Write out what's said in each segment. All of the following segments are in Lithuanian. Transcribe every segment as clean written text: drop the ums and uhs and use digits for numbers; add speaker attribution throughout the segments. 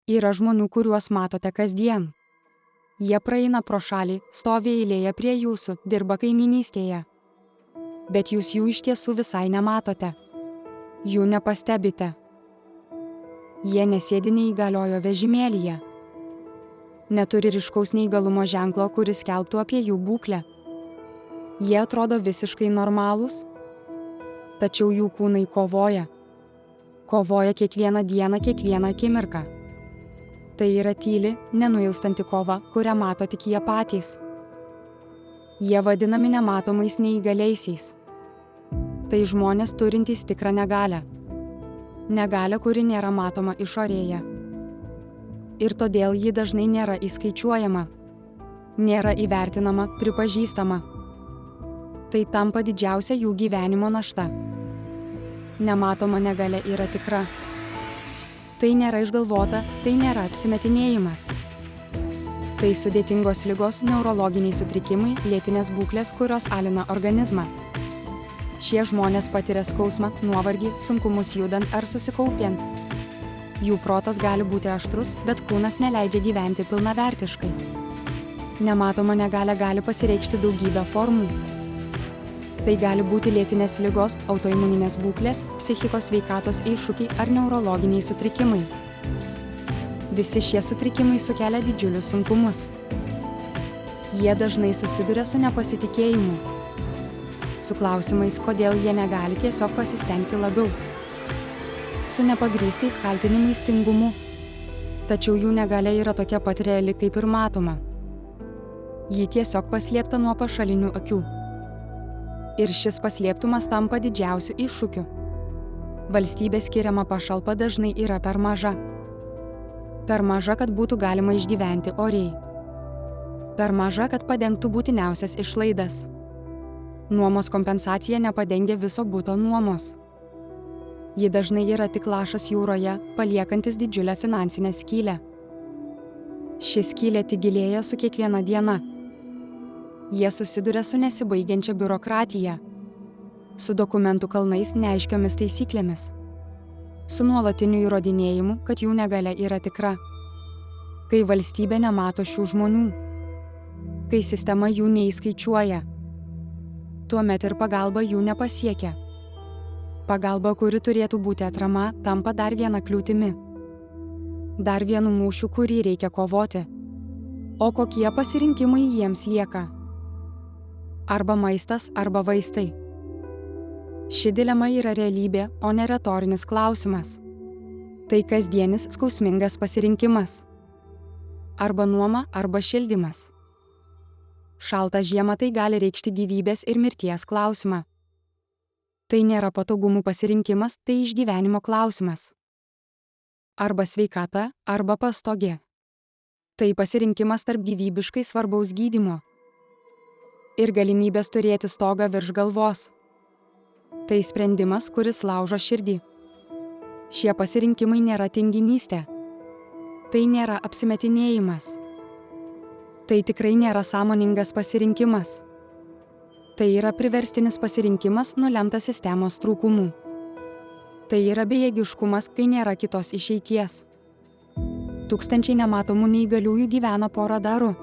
Speaker 1: Yra žmonių, kuriuos matote kasdien. Jie praeina pro šalį, stovi eilėje prie jūsų, dirba kaiminystėje. Bet jūs jų iš tiesų visai nematote. Jų nepastebite. Jie nesėdi neįgaliojo vežimėlyje. Neturi ryškaus neįgalumo ženklo, kuris skelbtų apie jų būklę. Jie atrodo visiškai normalūs, tačiau jų kūnai kovoja. Kovoja kiekvieną dieną, kiekvieną akimirką. Tai yra tyli, nenuilstanti kova, kurią mato tik jie patys. Jie vadinami nematomais neįgaliaisiais. Tai žmonės turintys tikrą negalią. Negalią, kuri nėra matoma išorėje. Ir todėl ji dažnai nėra įskaičiuojama. Nėra įvertinama, pripažįstama. Tai tampa didžiausia jų gyvenimo našta. Nematoma negalia yra tikra. Tai nėra išgalvota, tai nėra apsimetinėjimas. Tai sudėtingos ligos, neurologiniai sutrikimai, lėtinės būklės, kurios alina organizmą. Šie žmonės patiria skausmą, nuovargį, sunkumus judant ar susikaupiant. Jų protas gali būti aštrus, bet kūnas neleidžia gyventi pilnavertiškai. Nematoma negalia gali pasireikšti daugybę formų. Tai gali būti lėtinės ligos, autoimuninės būklės, psichikos sveikatos iššūkiai ar neurologiniai sutrikimai. Visi šie sutrikimai sukelia didžiulius sunkumus. Jie dažnai susiduria su nepasitikėjimu. Su klausimais, kodėl jie negali tiesiog pasistengti labiau. Su nepagrįstais kaltinimais tingumu. Tačiau jų negalia yra tokia pat reali kaip ir matoma. Ji tiesiog paslėpta nuo pašalinių akių. Ir šis paslėptumas tampa didžiausiu iššūkiu. Valstybės skiriama pašalpa dažnai yra per maža. Per maža, kad būtų galima išgyventi oriai. Per maža, kad padengtų būtiniausias išlaidas. Nuomos kompensacija nepadengia viso buto nuomos. Ji dažnai yra tik lašas jūroje, paliekantis didžiulę finansinę skylę. Ši skylė tik gilėja su kiekviena diena. Jie susiduria su nesibaigiančia biurokratija, su dokumentų kalnais neaiškiomis taisyklėmis, su nuolatiniu įrodinėjimu, kad jų negalia yra tikra. Kai valstybė nemato šių žmonių, kai sistema jų neįskaičiuoja, tuomet ir pagalba jų nepasiekia. Pagalba, kuri turėtų būti atrama, tampa dar viena kliūtimi. Dar vienu mūšiu, kurį reikia kovoti. O kokie pasirinkimai jiems lieka? Arba maistas, arba vaistai. Ši dilema yra realybė, o ne retorinis klausimas. Tai kasdienis skausmingas pasirinkimas. Arba nuoma, arba šildymas. Šaltą žiemą tai gali reikšti gyvybės ir mirties klausimą. Tai nėra patogumų pasirinkimas, tai išgyvenimo klausimas. Arba sveikata, arba pastogė. Tai pasirinkimas tarp gyvybiškai svarbaus gydymo ir galimybės turėti stogą virš galvos. Tai sprendimas, kuris laužo širdį. Šie pasirinkimai nėra tinginystė. Tai nėra apsimetinėjimas. Tai tikrai nėra sąmoningas pasirinkimas. Tai yra priverstinis pasirinkimas nulemtas sistemos trūkumų. Tai yra bejėgiškumas, kai nėra kitos išeities. Tūkstančiai nematomų neįgaliųjų gyvena po radaru.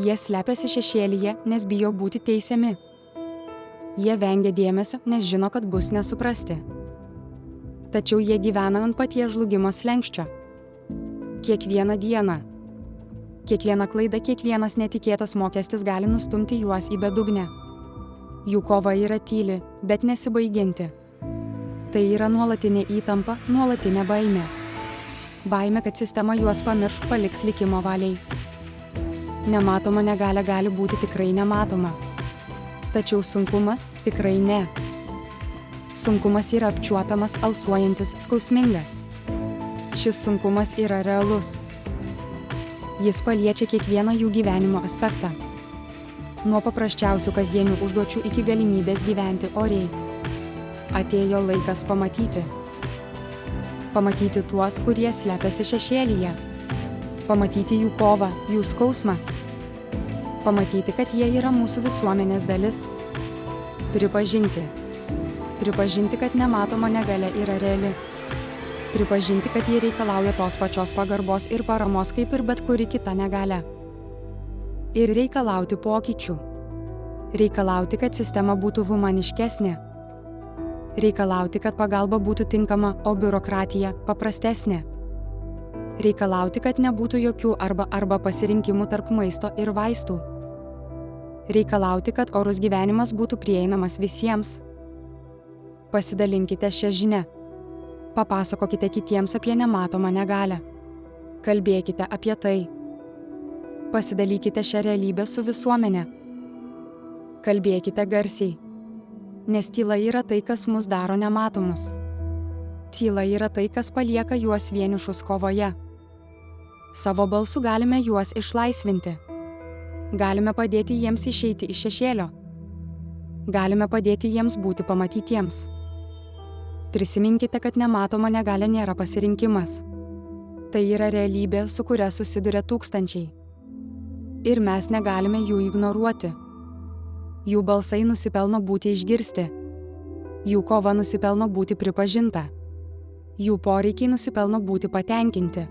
Speaker 1: Jie slepiasi šešėlyje, nes bijo būti teisiami. Jie vengia dėmesio, nes žino, kad bus nesuprasti. Tačiau jie gyvena ant paties žlugimo slenksčio. Kiekvieną dieną. Kiekviena klaida, kiekvienas netikėtas mokestis gali nustumti juos į bedugnę. Jų kova yra tyli, bet nesibaigianti. Tai yra nuolatinė įtampa, nuolatinė baimė. Baimė, kad sistema juos pamirš, paliks likimo valiai. Nematoma negalia gali būti tikrai nematoma. Tačiau sunkumas tikrai ne. Sunkumas yra apčiuopiamas, alsuojantis, skausmingas. Šis sunkumas yra realus. Jis paliečia kiekvieną jų gyvenimo aspektą. Nuo paprasčiausių kasdienių užduočių iki galimybės gyventi oriai. Atėjo laikas pamatyti. Pamatyti tuos, kurie slepiasi šešėlyje. Pamatyti jų kovą, jų skausmą. Pamatyti, kad jie yra mūsų visuomenės dalis. Pripažinti. Pripažinti, kad nematoma negalia yra reali. Pripažinti, kad jie reikalauja tos pačios pagarbos ir paramos kaip ir bet kuri kita negalia. Ir reikalauti pokyčių. Reikalauti, kad sistema būtų humaniškesnė. Reikalauti, kad pagalba būtų tinkama, o biurokratija paprastesnė. Reikalauti, kad nebūtų jokių arba pasirinkimų tarp maisto ir vaistų. Reikalauti, kad orus gyvenimas būtų prieinamas visiems. Pasidalinkite šią žinią. Papasakokite kitiems apie nematomą negalią. Kalbėkite apie tai. Pasidalykite šią realybę su visuomenė. Kalbėkite garsiai. Nes tyla yra tai, kas mus daro nematomus. Tyla yra tai, kas palieka juos vienišus kovoje. Savo balsu galime juos išlaisvinti. Galime padėti jiems išeiti iš šešėlio. Galime padėti jiems būti pamatytiems. Prisiminkite, kad nematoma negalia nėra pasirinkimas. Tai yra realybė, su kuria susiduria tūkstančiai. Ir mes negalime jų ignoruoti. Jų balsai nusipelno būti išgirsti. Jų kova nusipelno būti pripažinta. Jų poreikiai nusipelno būti patenkinti.